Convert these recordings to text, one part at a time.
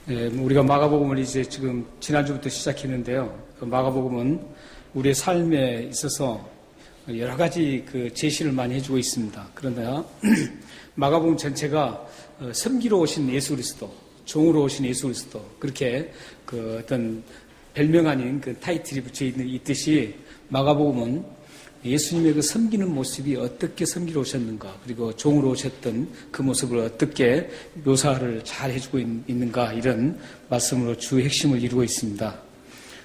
우리가 마가복음을 이제 지금 지난주부터 시작했는데요. 그 마가복음은 우리의 삶에 있어서 여러 가지 그 제시를 많이 해주고 있습니다. 그러나 마가복음 전체가 섬기러 오신 예수 그리스도, 종으로 오신 예수 그리스도, 그렇게 그 어떤 별명 아닌 그 타이틀이 붙여 있듯이 마가복음은 예수님의 그 섬기는 모습이 어떻게 섬기러 오셨는가, 그리고 종으로 오셨던 그 모습을 어떻게 묘사를 잘 해주고 있는가, 이런 말씀으로 주 핵심을 이루고 있습니다.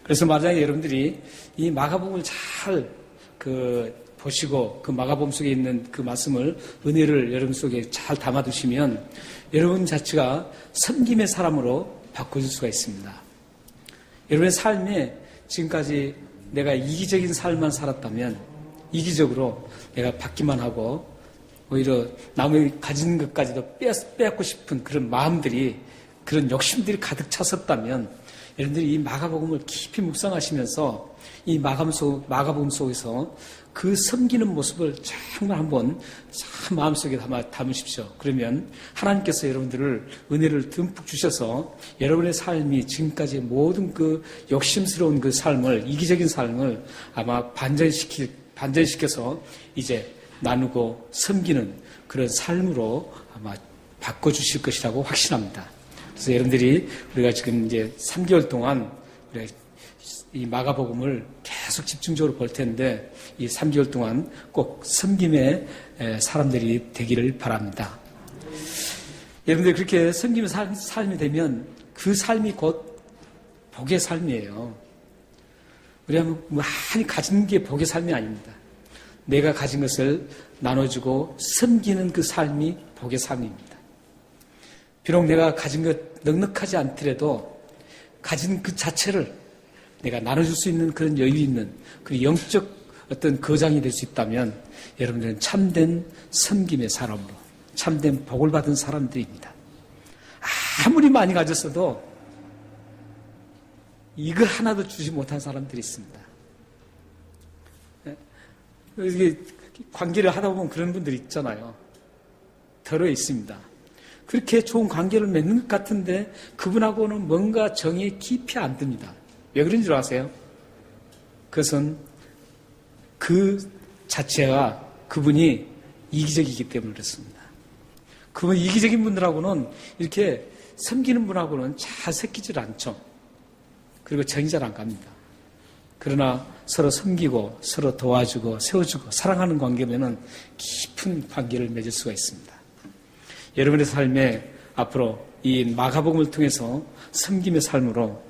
그래서 만약에 여러분들이 이 마가복음을 잘 보시고 그 마가복음 속에 있는 그 말씀을, 은혜를 여러분 속에 잘 담아두시면 여러분 자체가 섬김의 사람으로 바꿔줄 수가 있습니다. 여러분의 삶에 지금까지 내가 이기적인 삶만 살았다면, 이기적으로 내가 받기만 하고 오히려 남의 가진 것까지도 빼앗고 싶은 그런 마음들이, 그런 욕심들이 가득 찼었다면, 여러분들이 이 마가복음을 깊이 묵상하시면서 이 마가복음 속에서 그 섬기는 모습을 정말 한번 마음속에 담으십시오. 그러면 하나님께서 여러분들을 은혜를 듬뿍 주셔서 여러분의 삶이 지금까지의 모든 그 욕심스러운 그 삶을, 이기적인 삶을 아마 반전시켜서 이제 나누고 섬기는 그런 삶으로 아마 바꿔주실 것이라고 확신합니다. 그래서 여러분들이 우리가 지금 이제 3개월 동안 이 마가복음을 계속 집중적으로 볼 텐데, 이 3개월 동안 꼭 섬김의 사람들이 되기를 바랍니다. 여러분들 그렇게 섬김의 삶이 되면 그 삶이 곧 복의 삶이에요. 우리가 많이 가진 게 복의 삶이 아닙니다. 내가 가진 것을 나눠주고 섬기는 그 삶이 복의 삶입니다. 비록 내가 가진 것 넉넉하지 않더라도 가진 그 자체를 내가 나눠줄 수 있는 그런 여유 있는 그 영적 어떤 거장이 될 수 있다면 여러분들은 참된 섬김의 사람으로, 참된 복을 받은 사람들입니다. 아무리 많이 가졌어도 이거 하나도 주지 못한 사람들이 있습니다. 이게 관계를 하다 보면 그런 분들이 있잖아요. 덜어 있습니다. 그렇게 좋은 관계를 맺는 것 같은데 그분하고는 뭔가 정이 깊이 안 듭니다. 왜 그런 줄 아세요? 그것은 그 자체가 그분이 이기적이기 때문에 그렇습니다. 그분 이기적인 분들하고는, 이렇게 섬기는 분하고는 잘 섞이질 않죠. 그리고 정이 잘 안 갑니다. 그러나 서로 섬기고 서로 도와주고 세워주고 사랑하는 관계면은 깊은 관계를 맺을 수가 있습니다. 여러분의 삶에 앞으로 이 마가복음을 통해서 섬김의 삶으로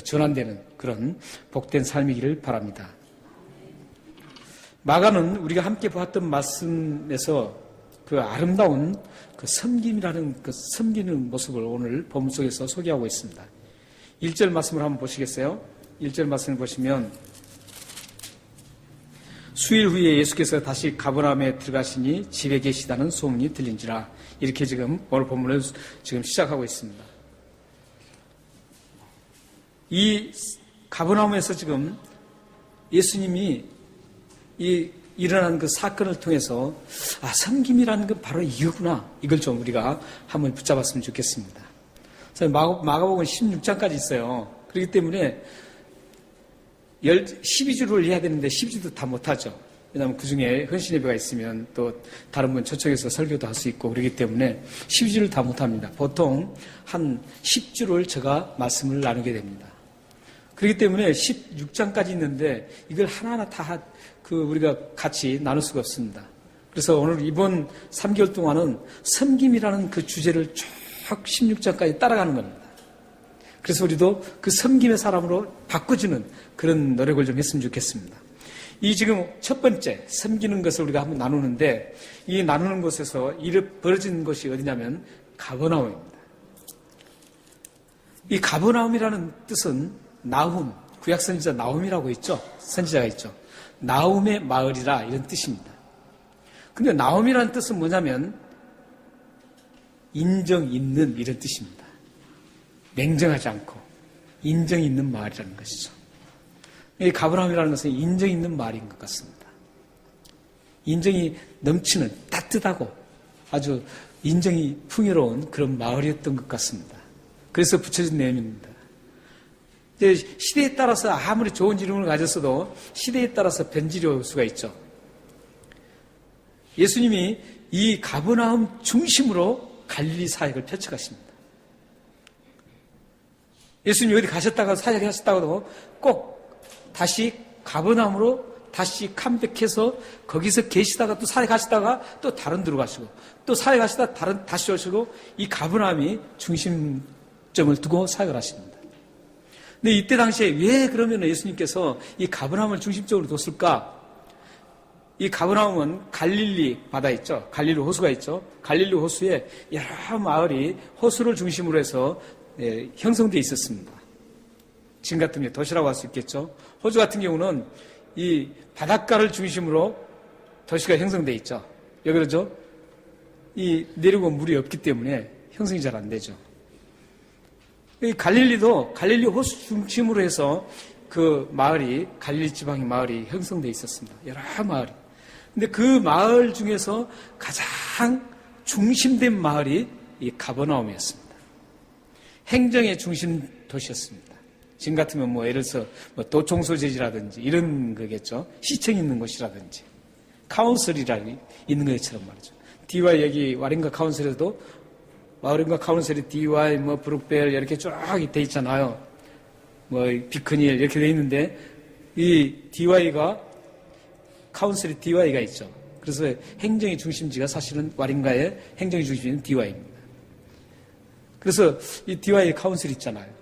전환되는 그런 복된 삶이기를 바랍니다. 마가는 우리가 함께 보았던 말씀에서 그 아름다운 그 섬김이라는 그 섬기는 모습을 오늘 본문 속에서 소개하고 있습니다. 1절 말씀을 한번 보시겠어요? 1절 말씀을 보시면, 수일 후에 예수께서 다시 가버나움에 들어가시니 집에 계시다는 소문이 들린지라. 이렇게 지금 오늘 본문을 지금 시작하고 있습니다. 이 가버나움에서 지금 예수님이 이 일어난 그 사건을 통해서 섬김이라는 건 바로 이거구나, 이걸 좀 우리가 한번 붙잡았으면 좋겠습니다. 마가복음 16장까지 있어요. 그렇기 때문에 12주를 해야 되는데 12주도 다 못하죠. 왜냐하면 그 중에 헌신예배가 있으면 또 다른 분 초청해서 설교도 할 수 있고 그렇기 때문에 12주를 다 못합니다. 보통 한 10주를 제가 말씀을 나누게 됩니다. 그렇기 때문에 16장까지 있는데 이걸 하나하나 다 우리가 같이 나눌 수가 없습니다. 그래서 오늘 이번 3개월 동안은 섬김이라는 그 주제를 쭉 16장까지 따라가는 겁니다. 그래서 우리도 그 섬김의 사람으로 바꿔주는 그런 노력을 좀 했으면 좋겠습니다. 이 지금 첫 번째 섬기는 것을 우리가 한번 나누는데, 이 나누는 곳에서 벌어진 곳이 어디냐면 가버나움입니다. 이 가버나움이라는 뜻은 나훔, 구약 선지자 나훔이라고 있죠. 선지자가 있죠. 나훔의 마을이라, 이런 뜻입니다. 근데 나훔이라는 뜻은 뭐냐면 인정 있는, 이런 뜻입니다. 냉정하지 않고 인정 있는 마을이라는 것이죠. 이 가버나움이라는 것은 인정 있는 마을인 것 같습니다. 인정이 넘치는 따뜻하고 아주 인정이 풍요로운 그런 마을이었던 것 같습니다. 그래서 붙여진 내용입니다. 이제 시대에 따라서 아무리 좋은 이름을 가졌어도 시대에 따라서 변질이 올 수가 있죠. 예수님이 이 가버나움 중심으로 갈릴리 사역을 펼쳐가십니다. 예수님이 어디 가셨다가 사역하셨다가도 꼭 다시 가버나움으로 다시 컴백해서 거기서 계시다가 또 사역하시다가 또 다른 데로 가시고 또 사역하시다가 다시 오시고 이 가버나움이 중심점을 두고 사역을 하십니다. 근데 이때 당시에 왜 그러면 예수님께서 이 가버나움을 중심적으로 뒀을까? 이 가버나움은 갈릴리 바다 있죠. 갈릴리 호수가 있죠. 갈릴리 호수에 여러 마을이 호수를 중심으로 해서 형성되어 있었습니다. 지금 같은 게 도시라고 할 수 있겠죠. 호주 같은 경우는 이 바닷가를 중심으로 도시가 형성되어 있죠. 왜 그러죠? 이 내리고 물이 없기 때문에 형성이 잘 안 되죠. 이 갈릴리도 갈릴리 호수 중심으로 해서 그 마을이 갈릴리 지방의 마을이 형성되어 있었습니다. 여러 마을이. 근데 그 마을 중에서 가장 중심된 마을이 이 가버나움이었습니다. 행정의 중심 도시였습니다. 지금 같으면 뭐 예를 들어서 뭐 도청소재지라든지 이런 거겠죠. 시청 있는 곳이라든지 카운슬이라 있는 것처럼 말이죠. DY 여기 와링가 카운슬에도 와링가 카운슬이 DY 뭐 브룩벨 이렇게 쫙 돼 있잖아요. 뭐 비크닐 이렇게 돼 있는데 이 DY가 카운슬이 DY가 있죠. 그래서 행정의 중심지가 사실은 와링가의 행정의 중심지는 DY입니다. 그래서 이 DY 카운슬이 있잖아요.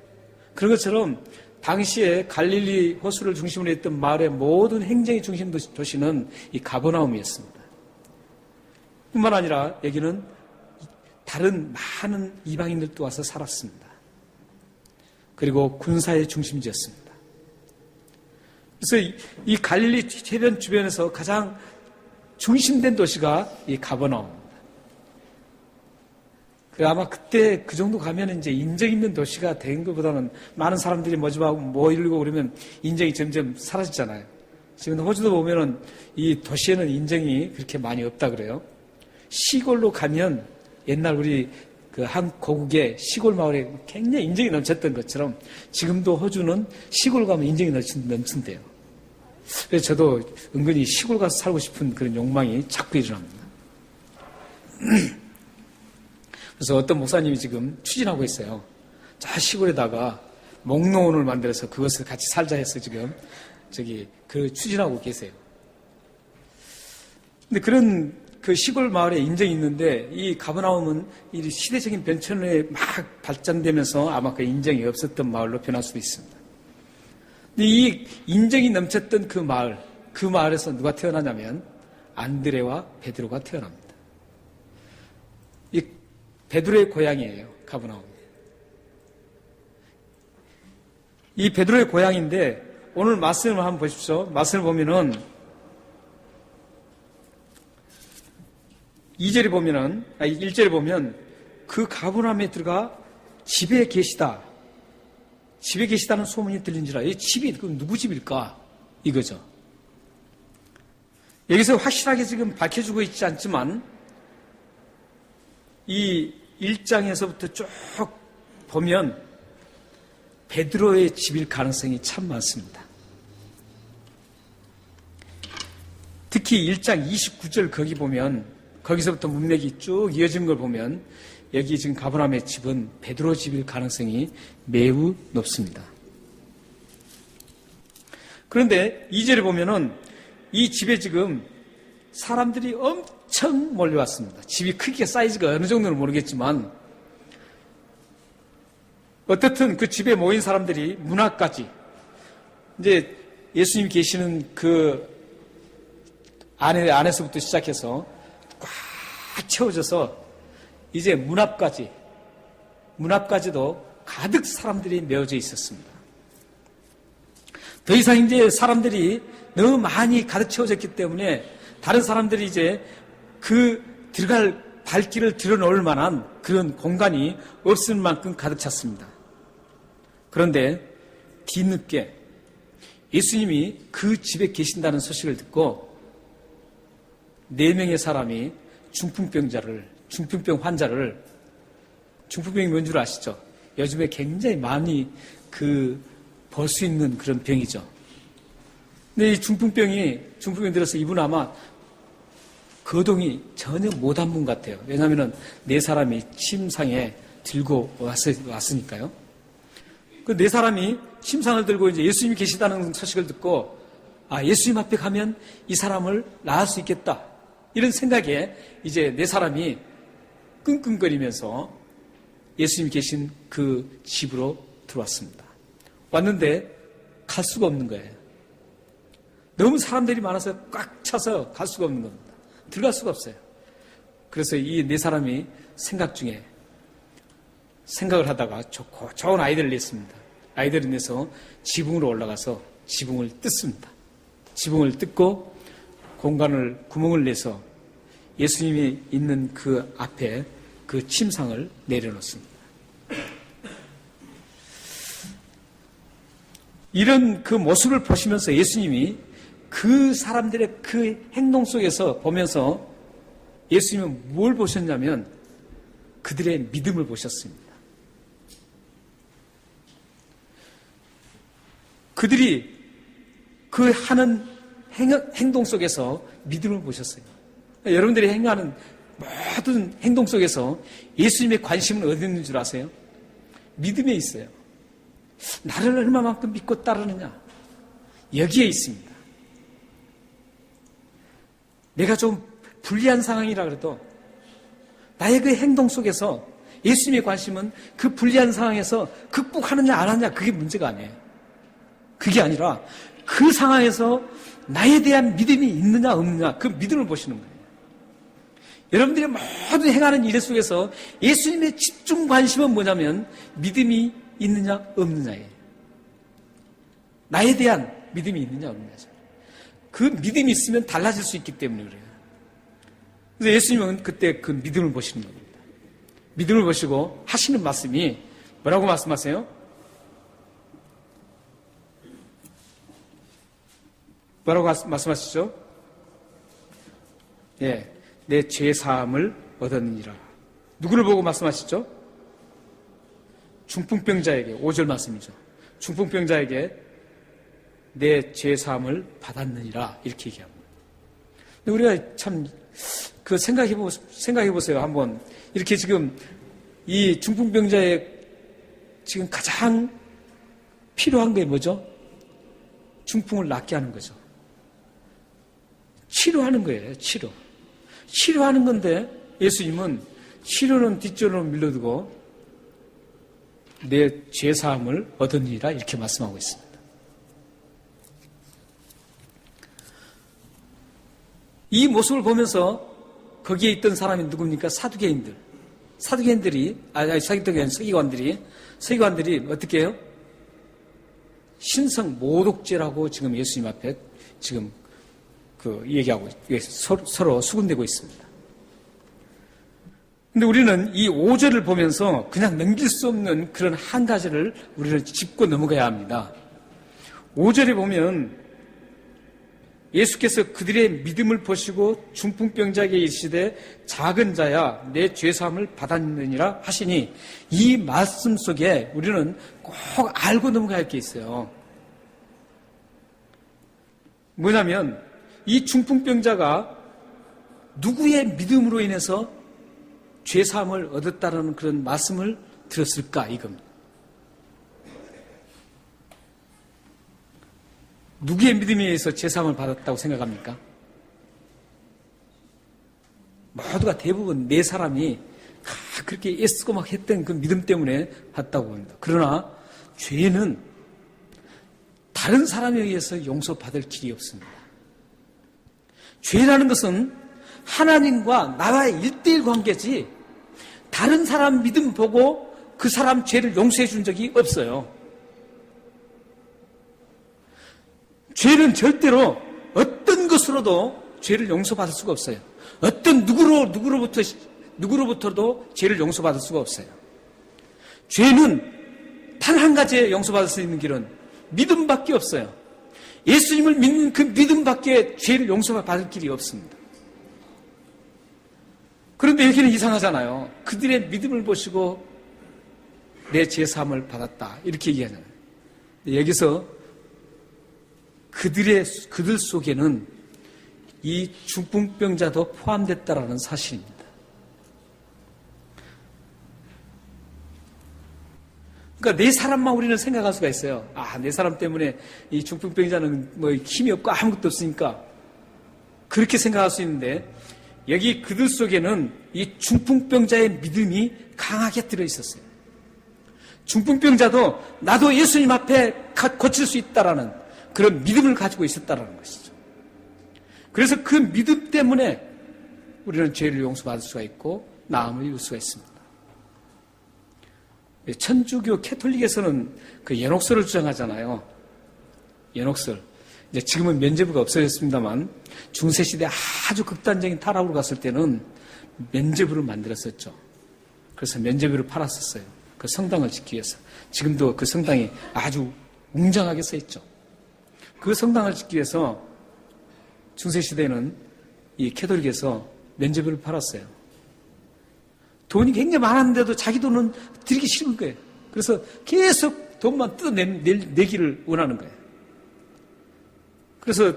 그런 것처럼 당시에 갈릴리 호수를 중심으로 했던 마을의 모든 행정의 중심 도시는 이 가버나움이었습니다. 뿐만 아니라 여기는 다른 많은 이방인들도 와서 살았습니다. 그리고 군사의 중심지였습니다. 그래서 이 갈릴리 해변 주변에서 가장 중심된 도시가 이 가버나움. 아마 그때 그 정도 가면 이제 인정 있는 도시가 된 것보다는 많은 사람들이 모집하고 모이려고 그러면 인정이 점점 사라지잖아요. 지금 호주도 보면은 이 도시에는 인정이 그렇게 많이 없다 그래요. 시골로 가면 옛날 우리 그 한 고국의 시골 마을에 굉장히 인정이 넘쳤던 것처럼 지금도 호주는 시골 가면 인정이 넘친대요. 그래서 저도 은근히 시골 가서 살고 싶은 그런 욕망이 자꾸 일어납니다. 그래서 어떤 목사님이 지금 추진하고 있어요. 저 시골에다가 목농원을 만들어서 그것을 같이 살자 해서 지금 그 추진하고 계세요. 근데 그런 그 시골 마을에 인정이 있는데 이 가버나움은 이 시대적인 변천에 막 발전되면서 아마 그 인정이 없었던 마을로 변할 수도 있습니다. 근데 이 인정이 넘쳤던 그 마을에서 누가 태어나냐면 안드레와 베드로가 태어납니다. 이 베드로의 고향이에요. 가버나움. 이 베드로의 고향인데 오늘 말씀을 한번 보십시오. 말씀을 보면은 2절에 보면은 1절에 보면 그 가버나움에 들어가 집에 계시다는 소문이 들린지라. 이 집이 그럼 누구 집일까? 이거죠. 여기서 확실하게 지금 밝혀주고 있지 않지만 이 1장에서부터 쭉 보면 베드로의 집일 가능성이 참 많습니다. 특히 1장 29절 거기 보면 거기서부터 문맥이 쭉 이어진 걸 보면 여기 지금 가버나움의 집은 베드로 집일 가능성이 매우 높습니다. 그런데 2절에 보면은 이 집에 지금 사람들이 엄청 몰려왔습니다. 집이 크기가 사이즈가 어느 정도는 모르겠지만 어떻든 그 집에 모인 사람들이 문 앞까지 이제 예수님이 계시는 그 안에서부터 시작해서 꽉 채워져서 이제 문 앞까지도 가득 사람들이 메워져 있었습니다. 더 이상 이제 사람들이 너무 많이 가득 채워졌기 때문에 다른 사람들이 이제 그 들어갈 발길을 들여놓을 만한 그런 공간이 없을 만큼 가득 찼습니다. 그런데 뒤늦게 예수님이 그 집에 계신다는 소식을 듣고 4명의 사람이 중풍병 환자를 중풍병이 뭔 줄 아시죠? 요즘에 굉장히 많이 벌 수 있는 그런 병이죠. 근데 이 중풍병이 들어서 이분 아마 거동이 전혀 못한 분 같아요. 왜냐하면 네 사람이 침상에 들고 왔으니까요. 그 네 사람이 침상을 들고 이제 예수님이 계시다는 소식을 듣고, 예수님 앞에 가면 이 사람을 낳을 수 있겠다, 이런 생각에 이제 네 사람이 끙끙거리면서 예수님 계신 그 집으로 들어왔습니다. 왔는데 갈 수가 없는 거예요. 너무 사람들이 많아서 꽉 차서 갈 수가 없는 겁니다. 들어갈 수가 없어요. 그래서 이 네 사람이 생각을 하다가 좋은 아이디어를 냈습니다. 아이디어를 내서 지붕으로 올라가서 지붕을 뜯습니다. 지붕을 뜯고 구멍을 내서 예수님이 있는 그 앞에 그 침상을 내려놓습니다. 이런 그 모습을 보시면서 예수님이 그 사람들의 그 행동 속에서 보면서 예수님은 뭘 보셨냐면 그들의 믿음을 보셨습니다. 그들이 그 하는 행동 속에서 믿음을 보셨어요. 여러분들이 행하는 모든 행동 속에서 예수님의 관심은 어디 있는 줄 아세요? 믿음에 있어요. 나를 얼마만큼 믿고 따르느냐, 여기에 있습니다. 내가 좀 불리한 상황이라 그래도 나의 그 행동 속에서 예수님의 관심은 그 불리한 상황에서 극복하느냐 안 하느냐, 그게 문제가 아니에요. 그게 아니라 그 상황에서 나에 대한 믿음이 있느냐 없느냐, 그 믿음을 보시는 거예요. 여러분들이 모든 행하는 일 속에서 예수님의 집중 관심은 뭐냐면 믿음이 있느냐 없느냐예요. 나에 대한 믿음이 있느냐 없느냐죠. 그 믿음이 있으면 달라질 수 있기 때문에 그래요. 그래서 예수님은 그때 그 믿음을 보시는 겁니다. 믿음을 보시고 하시는 말씀이 뭐라고 말씀하세요? 뭐라고 말씀하시죠? 예, 내 죄사함을 얻었느니라. 누구를 보고 말씀하시죠? 중풍병자에게, 5절 말씀이죠. 중풍병자에게 내 죄사함을 받았느니라, 이렇게 얘기합니다. 근데 우리가 참 생각해 보세요. 한번 이렇게 지금 이 중풍병자의 지금 가장 필요한 게 뭐죠? 중풍을 낫게 하는 거죠. 치료하는 거예요. 치료하는 건데 예수님은 치료는 뒷전으로 밀어두고 내 죄사함을 얻으니라, 이렇게 말씀하고 있습니다. 이 모습을 보면서 거기에 있던 사람이 누굽니까? 서기관들이 어떻게 해요? 신성 모독죄라고 지금 예수님 앞에 지금 얘기하고 서로 수군대고 있습니다. 근데 우리는 이 5절을 보면서 그냥 넘길 수 없는 그런 한 가지를 우리는 짚고 넘어가야 합니다. 5절에 보면 예수께서 그들의 믿음을 보시고 중풍병자에게 이르시되 작은 자야 내 죄사함을 받았느니라 하시니, 이 말씀 속에 우리는 꼭 알고 넘어가야 할 게 있어요. 뭐냐면 이 중풍병자가 누구의 믿음으로 인해서 죄사함을 얻었다는 그런 말씀을 들었을까, 이겁니다. 누구의 믿음에 의해서 죄사함을 받았다고 생각합니까? 모두가 대부분 네 사람이 그렇게 애쓰고 막 했던 그 믿음 때문에 받았다고 봅니다. 그러나 죄는 다른 사람에 의해서 용서받을 길이 없습니다. 죄라는 것은 하나님과 나와의 1:1 관계지 다른 사람 믿음 보고 그 사람 죄를 용서해 준 적이 없어요. 죄는 절대로 어떤 것으로도 죄를 용서받을 수가 없어요. 어떤 누구로부터도 죄를 용서받을 수가 없어요. 죄는 단 한 가지에 용서받을 수 있는 길은 믿음밖에 없어요. 예수님을 믿는 그 믿음밖에 죄를 용서받을 길이 없습니다. 그런데 여기는 이상하잖아요. 그들의 믿음을 보시고 내 제사함을 받았다. 이렇게 얘기하잖아요. 여기서 그들 속에는 이 중풍병자도 포함됐다라는 사실입니다. 그러니까 네 사람만 우리는 생각할 수가 있어요. 네 사람 때문에 이 중풍병자는 뭐 힘이 없고 아무것도 없으니까 그렇게 생각할 수 있는데 여기 그들 속에는 이 중풍병자의 믿음이 강하게 들어있었어요. 중풍병자도 나도 예수님 앞에 고칠 수 있다라는 그런 믿음을 가지고 있었다라는 것이죠. 그래서 그 믿음 때문에 우리는 죄를 용서받을 수가 있고 나음을 이룰 수가 있습니다. 천주교 캐톨릭에서는 그 연옥설을 주장하잖아요. 연옥설. 이제 지금은 면죄부가 없어졌습니다만 중세시대 아주 극단적인 타락으로 갔을 때는 면죄부를 만들었었죠. 그래서 면죄부를 팔았었어요. 그 성당을 짓기 위해서. 지금도 그 성당이 아주 웅장하게 서 있죠. 그 성당을 짓기 위해서 중세시대에는 이 캐톨릭에서 면죄부를 팔았어요. 돈이 굉장히 많았는데도 자기 돈은 드리기 싫은 거예요. 그래서 계속 돈만 뜯어내기를 원하는 거예요. 그래서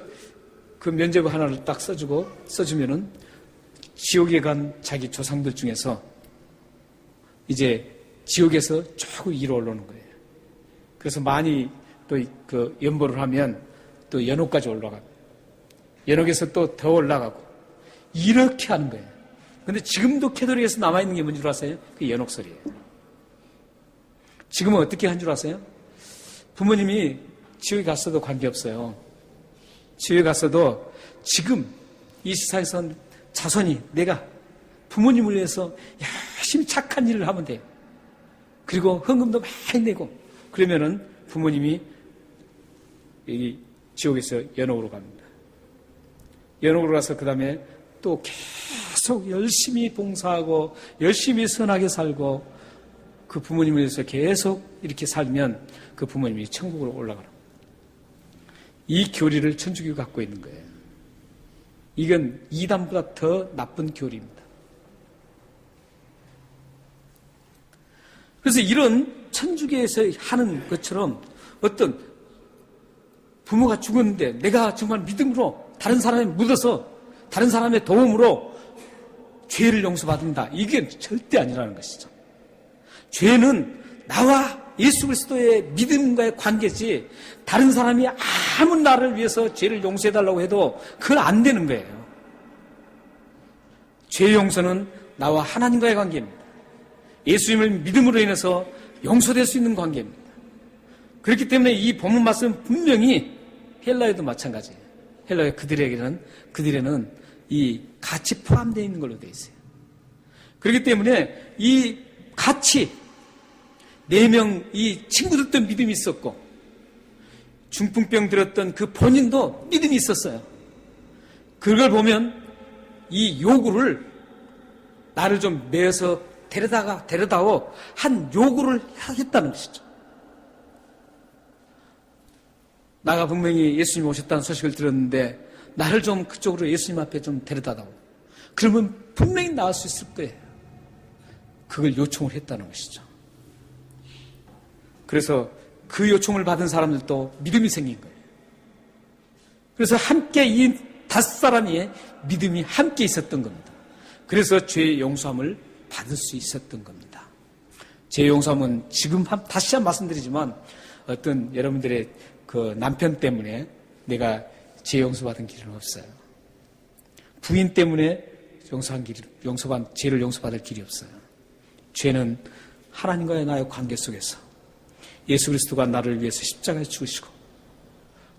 그 면죄부 하나를 딱 써주면은 지옥에 간 자기 조상들 중에서 이제 지옥에서 조금 위로 올라오는 거예요. 그래서 많이 또 그 연보를 하면 또 연옥까지 올라가고 연옥에서 또 더 올라가고 이렇게 하는 거예요. 근데 지금도 캐톨릭에서 남아있는 게 뭔지 줄 아세요? 그게 연옥설이에요. 지금은 어떻게 한 줄 아세요? 부모님이 지옥에 갔어도 관계없어요. 지옥에 갔어도 지금 이 세상에서 자손이 내가 부모님을 위해서 열심히 착한 일을 하면 돼요. 그리고 헌금도 많이 내고 그러면은 부모님이 여기 지옥에서 연옥으로 갑니다. 연옥으로 가서 그 다음에 또 계속 열심히 봉사하고 열심히 선하게 살고 그 부모님을 위해서 계속 이렇게 살면 그 부모님이 천국으로 올라가라. 이 교리를 천주교가 갖고 있는 거예요. 이건 이단보다 더 나쁜 교리입니다. 그래서 이런 천주교에서 하는 것처럼 어떤 부모가 죽었는데 내가 정말 믿음으로 다른 사람에 묻어서 다른 사람의 도움으로 죄를 용서받는다. 이게 절대 아니라는 것이죠. 죄는 나와 예수 그리스도의 믿음과의 관계지 다른 사람이 아무 나를 위해서 죄를 용서해달라고 해도 그건 안 되는 거예요. 죄 용서는 나와 하나님과의 관계입니다. 예수님을 믿음으로 인해서 용서될 수 있는 관계입니다. 그렇기 때문에 이 본문 말씀은 분명히 헬라에도 마찬가지예요. 헬라의 그들에는 이 같이 포함되어 있는 걸로 되어 있어요. 그렇기 때문에 이 같이 4명 이 친구들도 믿음이 있었고 중풍병 들었던 그 본인도 믿음이 있었어요. 그걸 보면 이 요구를 나를 좀 매어서 데려다오 한 요구를 하겠다는 것이죠. 나가 분명히 예수님이 오셨다는 소식을 들었는데 나를 좀 그쪽으로 예수님 앞에 좀 데려다다오. 그러면 분명히 나을 수 있을 거예요. 그걸 요청을 했다는 것이죠. 그래서 그 요청을 받은 사람들도 믿음이 생긴 거예요. 그래서 함께 이 5사람이 믿음이 함께 있었던 겁니다. 그래서 죄의 용서함을 받을 수 있었던 겁니다. 죄의 용서함은 지금 다시 한번 말씀드리지만 어떤 여러분들의 그 남편 때문에 내가 죄 용서받은 길은 없어요. 부인 때문에 죄를 용서받을 길이 없어요. 죄는 하나님과의 나의 관계 속에서 예수 그리스도가 나를 위해서 십자가에 죽으시고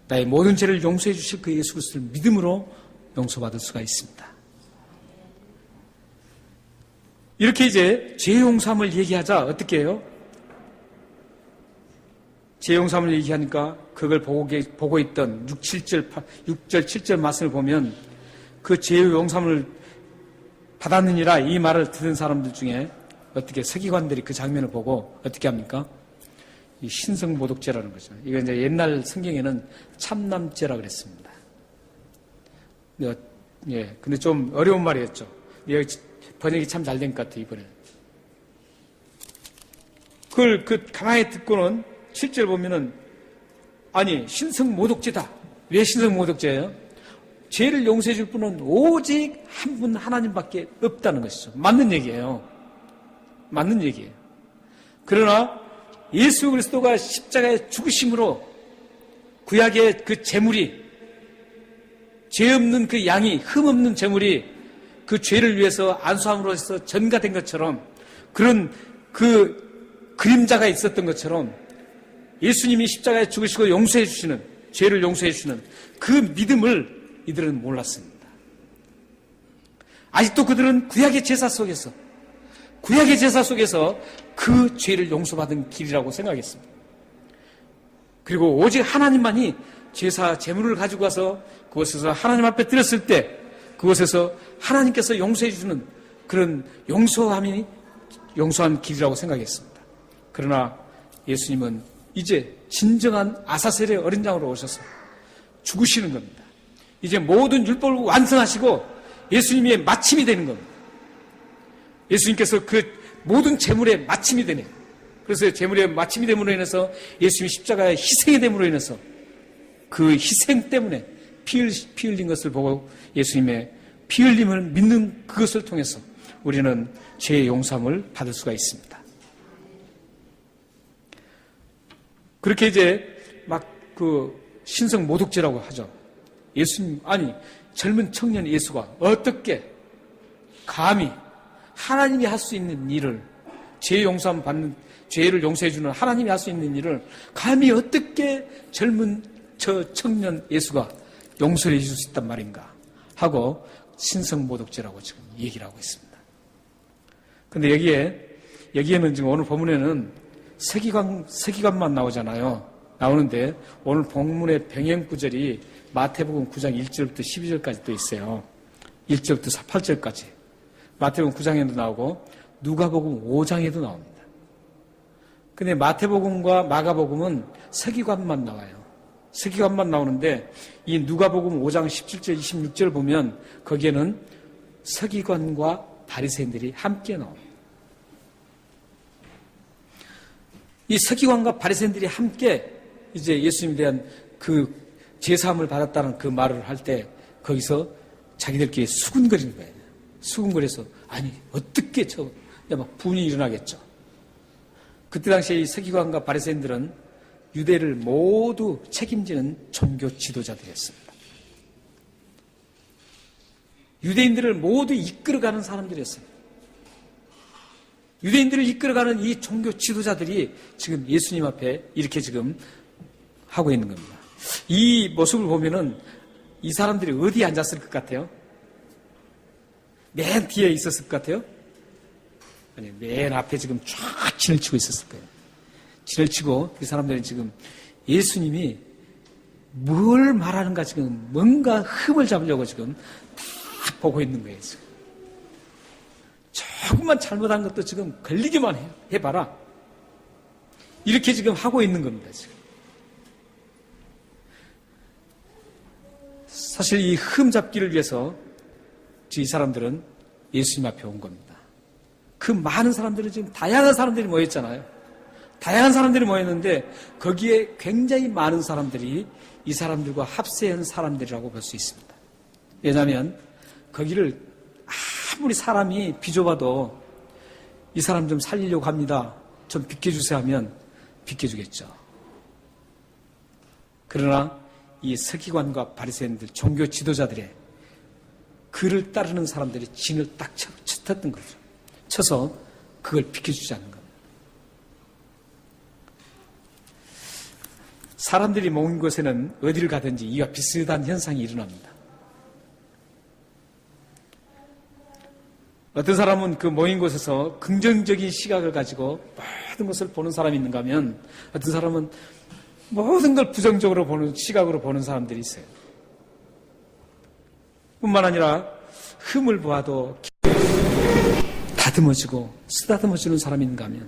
나의 모든 죄를 용서해 주실 그 예수 그리스도를 믿음으로 용서받을 수가 있습니다. 이렇게 이제 죄 용서함을 얘기하자 어떻게 해요? 죄 용서함을 얘기하니까 그걸 보고 있던 6절, 7절 말씀을 보면 그 죄 용서함을 받았느니라 이 말을 들은 사람들 중에 어떻게 서기관들이 그 장면을 보고 어떻게 합니까? 이 신성모독죄라는 거죠. 이거 이제 옛날 성경에는 참남죄라 그랬습니다. 근데 좀 어려운 말이었죠. 번역이 참 잘 된 것 같아요, 이번에. 그걸 가만히 듣고는 실제로 보면은 아니 신성모독죄다. 왜 신성모독죄예요? 죄를 용서해 줄 분은 오직 한 분 하나님밖에 없다는 것이죠. 맞는 얘기예요. 맞는 얘기예요. 그러나 예수 그리스도가 십자가에 죽으심으로 구약의 그 제물이 죄 없는 그 양이 흠 없는 제물이 그 죄를 위해서 안수함으로써 전가된 것처럼 그런 그 그림자가 있었던 것처럼 예수님이 십자가에 죽으시고 용서해 주시는 죄를 용서해 주시는 그 믿음을 이들은 몰랐습니다. 아직도 그들은 구약의 제사 속에서 그 죄를 용서받은 길이라고 생각했습니다. 그리고 오직 하나님만이 제사 제물을 가지고 가서 그곳에서 하나님 앞에 드렸을 때 그곳에서 하나님께서 용서해 주시는 그런 용서한 길이라고 생각했습니다. 그러나 예수님은 이제 진정한 아사셀의 어린 양으로 오셔서 죽으시는 겁니다. 이제 모든 율법을 완성하시고 예수님의 마침이 되는 겁니다. 예수님께서 그 모든 제물의 마침이 되네요. 그래서 제물의 마침이 됨으로 인해서 예수님이 십자가의 희생이 됨으로 인해서 그 희생 때문에 피 흘린 것을 보고 예수님의 피 흘림을 믿는 그것을 통해서 우리는 죄의 용서함을 받을 수가 있습니다. 그렇게 이제 막 신성 모독죄라고 하죠. 예수님, 아니, 젊은 청년 예수가 어떻게 감히 하나님이 할 수 있는 일을, 죄 용서함 받는, 죄를 용서해주는 하나님이 할 수 있는 일을 감히 어떻게 젊은 저 청년 예수가 용서해 줄 수 있단 말인가 하고 신성모독죄라고 지금 얘기를 하고 있습니다. 근데 여기에는 지금 오늘 본문에는 서기관만 나오는데 오늘 본문의 병행 구절이 마태복음 9장 1절부터 12절까지 또 있어요. 1절부터 8절까지. 마태복음 9장에도 나오고 누가복음 5장에도 나옵니다. 근데 마태복음과 마가복음은 서기관만 나와요. 서기관만 나오는데 이 누가복음 5장 17절 26절 보면 거기에는 서기관과 바리새인들이 함께 나옵니다. 이 서기관과 바리새인들이 함께 이제 예수님에 대한 그 제사함을 받았다는 그 말을 할 때 거기서 자기들끼리 수군거리는 거예요. 수군거려서 아니 어떻게 막 분이 일어나겠죠. 그때 당시에 이 서기관과 바리새인들은 유대를 모두 책임지는 종교 지도자들이었습니다. 유대인들을 모두 이끌어가는 사람들이었어요. 유대인들을 이끌어가는 이 종교 지도자들이 지금 예수님 앞에 이렇게 지금 하고 있는 겁니다. 이 모습을 보면은 이 사람들이 어디에 앉았을 것 같아요? 맨 뒤에 있었을 것 같아요? 아니, 맨 앞에 지금 쫙 진을 치고 있었을 거예요. 진을 치고 이 사람들은 지금 예수님이 뭘 말하는가 지금 뭔가 흠을 잡으려고 지금 다 보고 있는 거예요. 지금. 조금만 잘못한 것도 지금 걸리기만 해봐라. 이렇게 지금 하고 있는 겁니다. 지금. 사실 이 흠 잡기를 위해서 이 사람들은 예수님 앞에 온 겁니다. 그 많은 사람들은 지금 다양한 사람들이 모였잖아요. 다양한 사람들이 모였는데 거기에 굉장히 많은 사람들이 이 사람들과 합세한 사람들이라고 볼 수 있습니다. 왜냐하면 거기를 아무리 사람이 비좁아도 이 사람 좀 살리려고 합니다. 좀 비켜주세요 하면 비켜주겠죠. 그러나 이 서기관과 바리새인들 종교 지도자들의 그를 따르는 사람들이 진을 딱 쳤던 거죠. 쳐서 그걸 비켜주지 않는 겁니다. 사람들이 모인 곳에는 어디를 가든지 이와 비슷한 현상이 일어납니다. 어떤 사람은 그 모인 곳에서 긍정적인 시각을 가지고 모든 것을 보는 사람이 있는가 하면 어떤 사람은 모든 걸 부정적으로 보는 시각으로 보는 사람들이 있어요. 뿐만 아니라 흠을 보아도 다듬어지고 쓰다듬어주는 사람이 있는가 하면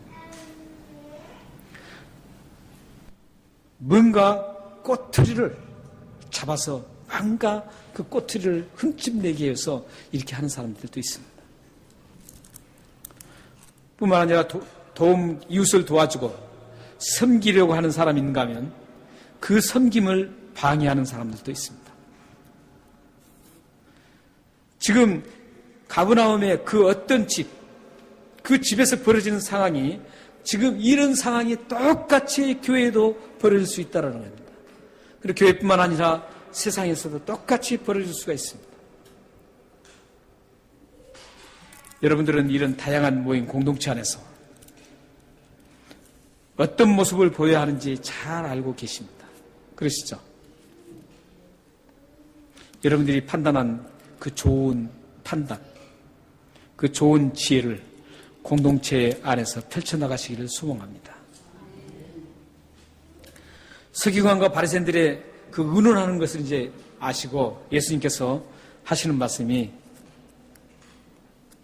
뭔가 꼬투리를 잡아서 뭔가 그 꼬투리를 흠집내기 위해서 이렇게 하는 사람들도 있습니다. 뿐만 아니라 이웃을 도와주고 섬기려고 하는 사람이 있는가 하면 그 섬김을 방해하는 사람들도 있습니다. 지금 가버나움의 그 어떤 그 집에서 벌어지는 상황이 지금 이런 상황이 똑같이 교회에도 벌어질 수 있다는 겁니다. 그리고 교회뿐만 아니라 세상에서도 똑같이 벌어질 수가 있습니다. 여러분들은 이런 다양한 모임 공동체 안에서 어떤 모습을 보여야 하는지 잘 알고 계십니다. 그러시죠? 여러분들이 판단한 그 좋은 판단, 그 좋은 지혜를 공동체 안에서 펼쳐나가시기를 소망합니다. 서기관과 바리새인들의 그 의논하는 것을 이제 아시고 예수님께서 하시는 말씀이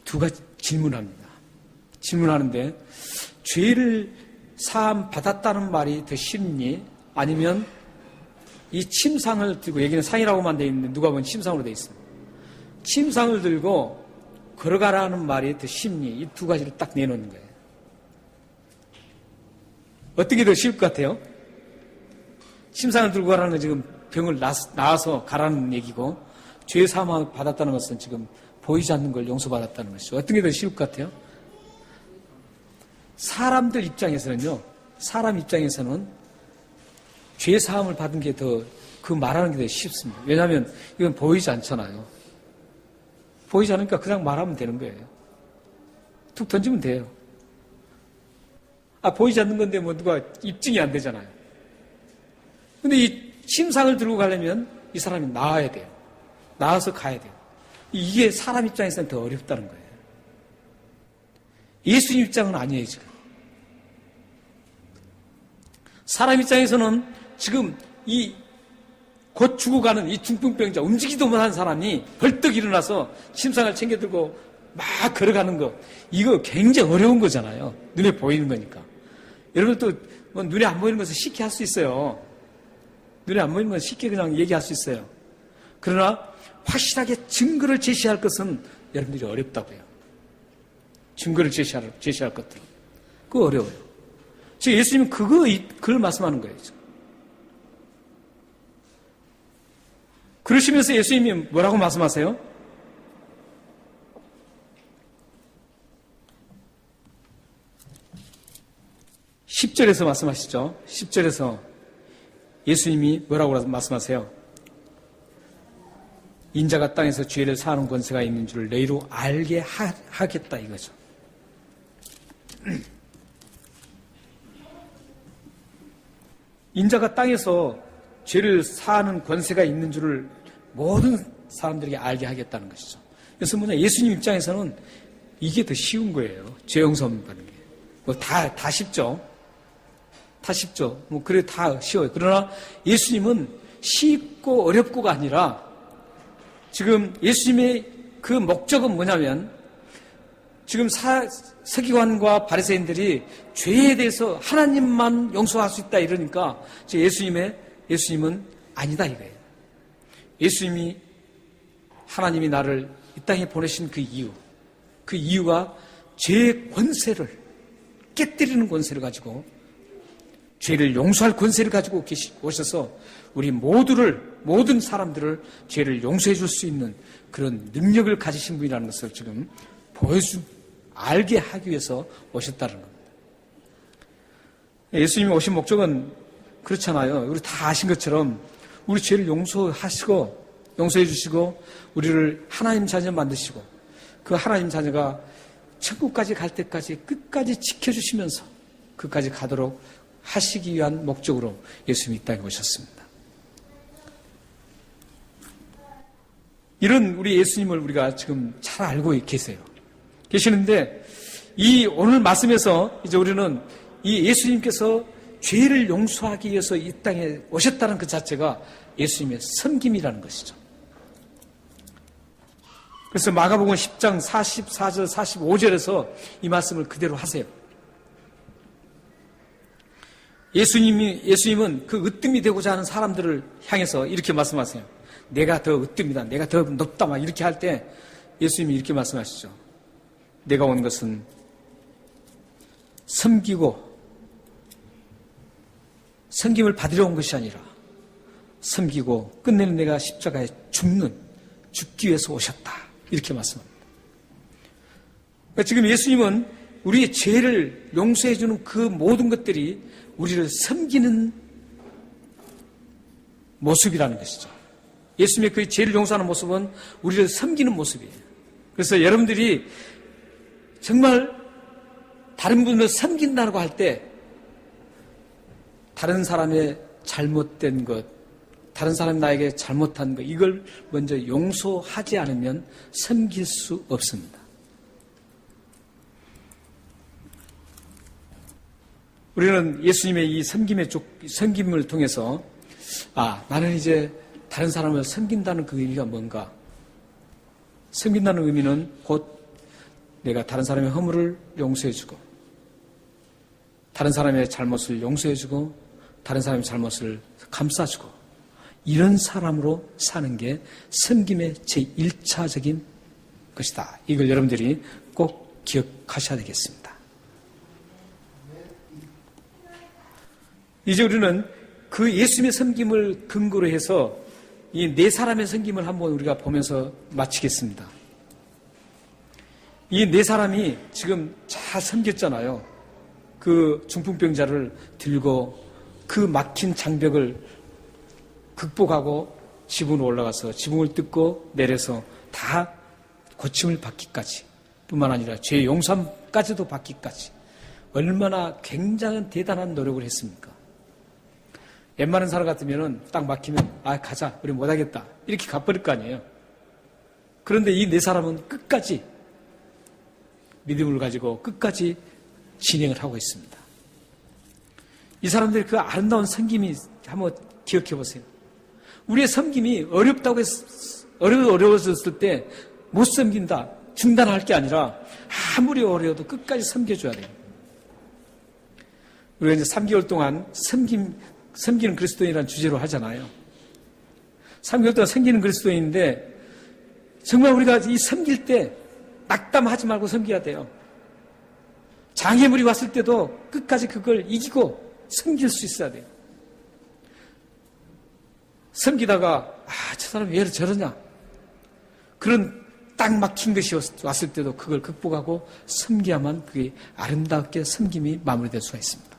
두 가지 질문합니다. 질문하는데 죄를 사함 받았다는 말이 더 쉽니? 아니면 이 침상을 들고, 여기는 상이라고만 되어 있는데 누가 보면 침상으로 되어 있습니다. 침상을 들고 걸어가라는 말이 더 쉽니? 이 두 가지를 딱 내놓는 거예요. 어떻게 더 쉬울 것 같아요? 침상을 들고 가라는 건 지금 병을 나아서 가라는 얘기고, 죄 사함을 받았다는 것은 지금 보이지 않는 걸 용서받았다는 것이죠. 어떤 게 더 쉬울 것 같아요? 사람들 입장에서는요, 사람 입장에서는 죄 사함을 받은 게 그 말하는 게 더 쉽습니다. 왜냐하면 이건 보이지 않잖아요. 보이지 않으니까 그냥 말하면 되는 거예요. 툭 던지면 돼요. 보이지 않는 건데 뭐 누가 입증이 안 되잖아요. 근데 이 침상을 들고 가려면 이 사람이 나아야 돼요. 나아서 가야 돼요. 이게 사람 입장에서는 더 어렵다는 거예요. 예수님 입장은 아니에요, 지금. 사람 입장에서는 지금 곧 죽어가는 이 중풍병자, 움직이도 못한 사람이 벌떡 일어나서 침상을 챙겨 들고 막 걸어가는 거, 이거 굉장히 어려운 거잖아요. 눈에 보이는 거니까. 여러분 또 뭐 눈에 안 보이는 것을 쉽게 할 수 있어요. 눈에 안 보이는 건 쉽게 그냥 얘기할 수 있어요. 그러나 확실하게 증거를 제시할 것은 여러분들이 어렵다고요. 증거를 제시할 것들은. 그거 어려워요. 지금 예수님은 그걸 말씀하는 거예요. 그러시면서 예수님이 뭐라고 말씀하세요? 10절에서 말씀하시죠. 10절에서 예수님이 뭐라고 말씀하세요? 인자가 땅에서 죄를 사하는 권세가 있는 줄 너희로 알게 하겠다 이거죠. 인자가 땅에서 죄를 사하는 권세가 있는 줄을 모든 사람들에게 알게 하겠다는 것이죠. 그래서 뭐냐, 예수님 입장에서는 이게 더 쉬운 거예요. 죄 용서 받는 게. 뭐 다 쉽죠. 다 쉽죠. 뭐 그래 다 쉬워요. 그러나 예수님은 쉽고 어렵고가 아니라 지금 예수님의 그 목적은 뭐냐면 지금 서기관과 바리새인들이 죄에 대해서 하나님만 용서할 수 있다 이러니까 예수님은 아니다 이거예요. 예수님이 하나님이 나를 이 땅에 보내신 그 이유가 죄의 권세를 깨뜨리는 권세를 가지고 죄를 용서할 권세를 가지고 오셔서 우리 모든 사람들을 죄를 용서해 줄 수 있는 그런 능력을 가지신 분이라는 것을 지금 알게 하기 위해서 오셨다는 겁니다. 예수님이 오신 목적은 그렇잖아요. 우리 다 아신 것처럼 우리 죄를 용서해 주시고 우리를 하나님 자녀 만드시고 그 하나님 자녀가 천국까지 갈 때까지 끝까지 지켜주시면서 그까지 가도록 하시기 위한 목적으로 예수님이 이 땅에 오셨습니다. 이런 우리 예수님을 우리가 지금 잘 알고 계시는데 이 오늘 말씀에서 이제 우리는 이 예수님께서 죄를 용서하기 위해서 이 땅에 오셨다는 그 자체가 예수님의 섬김이라는 것이죠. 그래서 마가복음 10장 44절 45절에서 이 말씀을 그대로 하세요. 예수님은 그 으뜸이 되고자 하는 사람들을 향해서 이렇게 말씀하세요. 내가 더 으뜸이다. 내가 더 높다. 막 이렇게 할 때 예수님이 이렇게 말씀하시죠. 내가 온 것은 섬김을 받으러 온 것이 아니라 섬기고 끝내는 내가 십자가에 죽기 위해서 오셨다. 이렇게 말씀합니다. 그러니까 지금 예수님은 우리의 죄를 용서해 주는 그 모든 것들이 우리를 섬기는 모습이라는 것이죠. 예수님의 그 죄를 용서하는 모습은 우리를 섬기는 모습이에요. 그래서 여러분들이 정말 다른 분을 섬긴다고 할 때 다른 사람의 잘못된 것, 다른 사람이 나에게 잘못한 것, 이걸 먼저 용서하지 않으면 섬길 수 없습니다. 우리는 예수님의 이 섬김을 통해서 나는 이제 다른 사람을 섬긴다는 그 의미가 뭔가? 섬긴다는 의미는 곧 내가 다른 사람의 허물을 용서해주고 다른 사람의 잘못을 용서해주고 다른 사람의 잘못을 감싸주고 이런 사람으로 사는 게 섬김의 제1차적인 것이다. 이걸 여러분들이 꼭 기억하셔야 되겠습니다. 이제 우리는 그 예수님의 섬김을 근거로 해서 이 네 사람의 섬김을 한번 우리가 보면서 마치겠습니다. 이 네 사람이 지금 잘 섬겼잖아요. 그 중풍병자를 들고 그 막힌 장벽을 극복하고 지붕으로 올라가서 지붕을 뜯고 내려서 다 고침을 받기까지 뿐만 아니라 죄 용서까지도 받기까지 얼마나 굉장한 대단한 노력을 했습니까? 웬만한 사람 같으면 딱 막히면 가자 우리 못하겠다 이렇게 가버릴 거 아니에요. 그런데 이 네 사람은 끝까지 믿음을 가지고 끝까지 진행을 하고 있습니다. 이 사람들의 그 아름다운 섬김이 한번 기억해 보세요. 우리의 섬김이 어려워졌을 때 못 섬긴다, 중단할 게 아니라 아무리 어려워도 끝까지 섬겨줘야 돼요. 우리가 이제 3개월 동안 섬기는 그리스도인이라는 주제로 하잖아요. 3개월 동안 섬기는 그리스도인인데 정말 우리가 이 섬길 때 낙담하지 말고 섬겨야 돼요. 장애물이 왔을 때도 끝까지 그걸 이기고 섬길 수 있어야 돼요. 섬기다가 저 사람 왜 저러냐 그런 딱 막힌 것이 왔을 때도 그걸 극복하고 섬겨야만 그게 아름답게 섬김이 마무리될 수가 있습니다.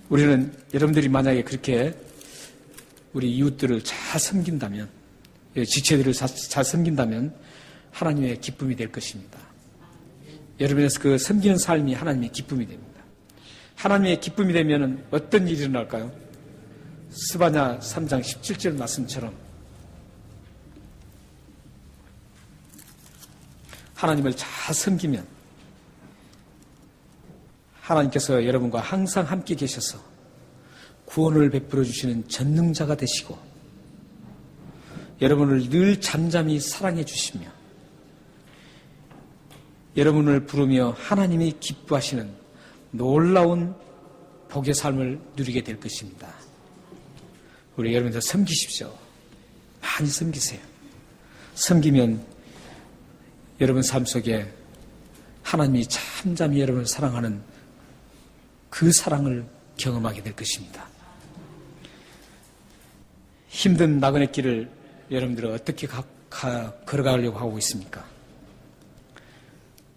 우리는 여러분들이 만약에 그렇게 우리 이웃들을 잘 섬긴다면, 지체들을 잘 섬긴다면 하나님의 기쁨이 될 것입니다. 여러분에서 그 섬기는 삶이 하나님의 기쁨이 됩니다. 하나님의 기쁨이 되면 어떤 일이 일어날까요? 스바냐 3장 17절 말씀처럼 하나님을 잘 섬기면 하나님께서 여러분과 항상 함께 계셔서 구원을 베풀어 주시는 전능자가 되시고 여러분을 늘 잠잠히 사랑해 주시며 여러분을 부르며 하나님이 기뻐하시는 놀라운 복의 삶을 누리게 될 것입니다. 우리 여러분들 섬기십시오. 많이 섬기세요. 섬기면 여러분 삶 속에 하나님이 잠잠히 여러분을 사랑하는 그 사랑을 경험하게 될 것입니다. 힘든 나그네 길을 여러분들은 어떻게 걸어가려고 하고 있습니까?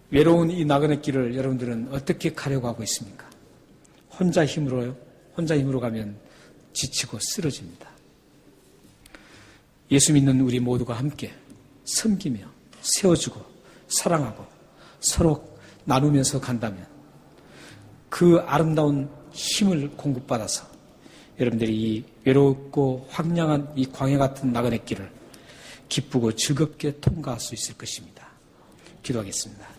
외로운 이 나그네 길을 여러분들은 어떻게 가려고 하고 있습니까? 혼자 힘으로 가면 지치고 쓰러집니다. 예수 믿는 우리 모두가 함께 섬기며 세워주고 사랑하고 서로 나누면서 간다면 그 아름다운 힘을 공급받아서 여러분들이 이 외롭고 황량한 이 광야 같은 나그네 길을 기쁘고 즐겁게 통과할 수 있을 것입니다. 기도하겠습니다.